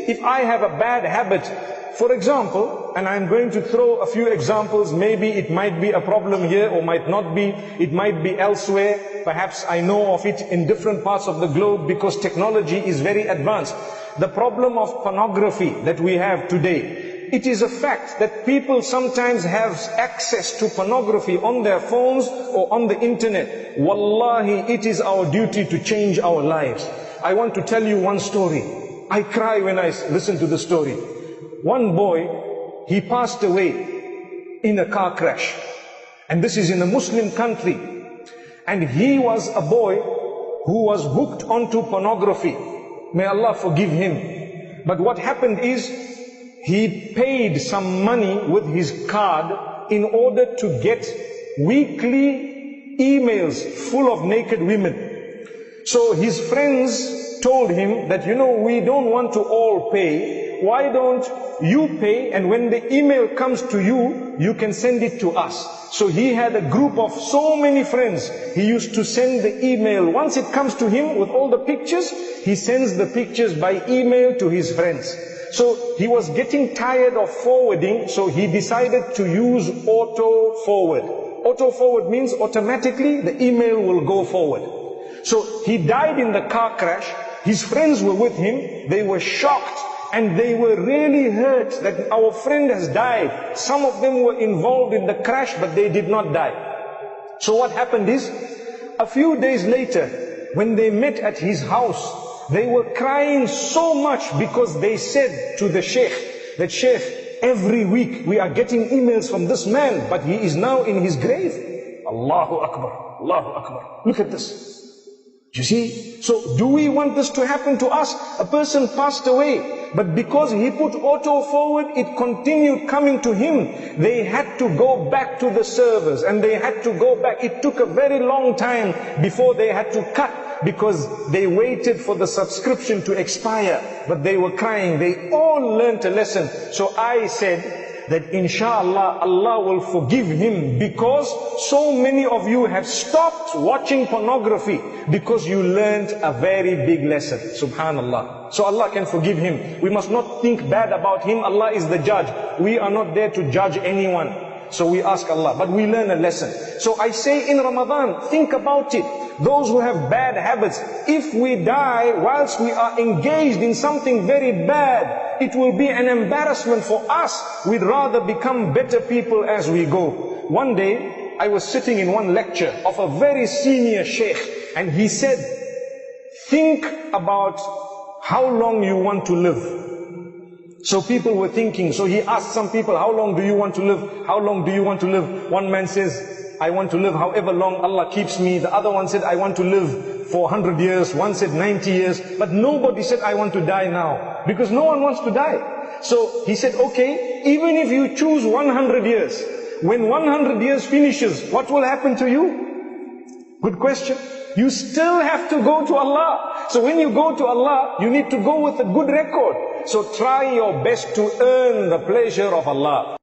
If I have a bad habit, for example, and I'm going to throw a few examples, maybe it might be a problem here or might not be, it might be elsewhere, perhaps I know of it in different parts of the globe because technology is very advanced. The problem of pornography that we have today, it is a fact that people sometimes have access to pornography on their phones or on the internet. Wallahi, it is our duty to change our lives. I want to tell you one story. I cry when I listen to the story. One boy, he passed away in a car crash. And this is in a Muslim country. And he was a boy who was hooked onto pornography. May Allah forgive him. But what happened is, he paid some money with his card in order to get weekly emails full of naked women. So his friends told him that, we don't want to all pay. Why don't you pay, and when the email comes to you, you can send it to us. So he had a group of so many friends. He used to send the email. Once it comes to him with all the pictures, he sends the pictures by email to his friends. So he was getting tired of forwarding, so he decided to use auto forward. Auto forward means automatically the email will go forward. So he died in the car crash. His friends were with him. They were shocked and they were really hurt that our friend has died. Some of them were involved in the crash, but they did not die. So what happened is, a few days later, when they met at his house, they were crying so much because they said to the sheikh, that sheikh, every week we are getting emails from this man, but he is now in his grave. Allahu Akbar, Allahu Akbar. Look at this. You see, so do we want this to happen to us? A person passed away, but because he put auto forward, it continued coming to him. They had to go back to the servers and they had to go back. It took a very long time before they had to cut, because they waited for the subscription to expire. But they were crying. They all learned a lesson. So I said that inshallah Allah will forgive him, because so many of you have stopped watching pornography because you learned a very big lesson. Subhanallah. So Allah can forgive him. We must not think bad about him. Allah is the judge. We are not there to judge anyone. So we ask Allah, but we learn a lesson. So I say in Ramadan, think about it. Those who have bad habits, if we die whilst we are engaged in something very bad, it will be an embarrassment for us. We'd rather become better people as we go. One day, I was sitting in one lecture of a very senior sheikh, and he said, think about how long you want to live. So people were thinking, so he asked some people, how long do you want to live? How long do you want to live? One man says, I want to live however long Allah keeps me. The other one said, I want to live for 100 years. One said 90 years. But nobody said, I want to die now. Because no one wants to die. So he said, okay, even if you choose 100 years, when 100 years finishes, what will happen to you? Good question. You still have to go to Allah. So when you go to Allah, you need to go with a good record. So try your best to earn the pleasure of Allah.